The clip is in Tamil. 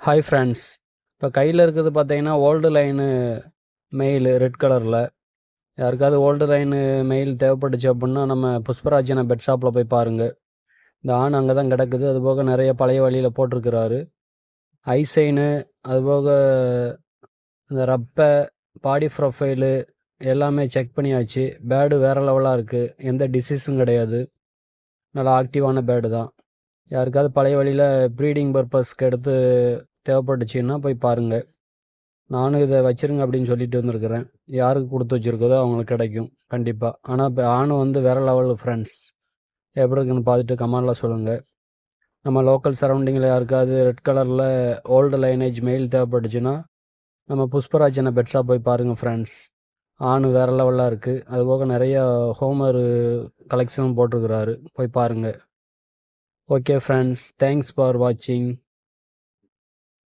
Hi friends. இப்போ கையில் இருக்கிறது பார்த்தீங்கன்னா ஓல்டு லைனு மெயில் ரெட் கலரில். யாருக்காவது ஓல்டு லைனு மெயில் தேவைப்பட்டுச்சு அப்படின்னா நம்ம புஷ்பராஜனை பெட் ஷாப்பில் போய் பாருங்கள். இந்த ஆண் அங்கே தான் கிடக்குது. அதுபோக நிறைய பழைய வழியில் போட்டிருக்கிறாரு. ஐசைனு அதுபோக இந்த ரப்பை பாடி ப்ரொஃபைலு எல்லாமே செக் பண்ணியாச்சு. பேடு வேறு லெவலாக இருக்குது. எந்த டிசீஸும் கிடையாது. நல்லா ஆக்டிவான பேடு தான். யாருக்காவது பழைய வழியில் ப்ரீடிங் பர்பஸ்க்கு எடுத்து தேவைப்பட்டுச்சின்னா போய் பாருங்கள். நானும் இதை வச்சுருங்க அப்படின்னு சொல்லிட்டு வந்திருக்கிறேன். யாருக்கு கொடுத்து வச்சுருக்கதோ அவங்களுக்கு கிடைக்கும் கண்டிப்பாக. ஆனால் இப்போ ஆணும் வந்து வேறு லெவலு ஃப்ரெண்ட்ஸ். எப்படி இருக்குன்னு பார்த்துட்டு கமெண்டில் சொல்லுங்கள். நம்ம லோக்கல் சரௌண்டிங்கில் யாருக்காவது ரெட் கலரில் ஓல்டு லைனேஜ் மெயில் தேவைப்பட்டுச்சுன்னா நம்ம புஷ்பராஜனை பெட் ஷாப் போய் பாருங்கள் ஃப்ரெண்ட்ஸ். ஆணு வேறு லெவலாக இருக்குது. அதுபோக நிறையா ஹோமர் கலெக்ஷனும் போட்டிருக்கிறாரு. போய் பாருங்கள். ஓகே ஃப்ரெண்ட்ஸ், தேங்க்ஸ் ஃபார் வாட்சிங்.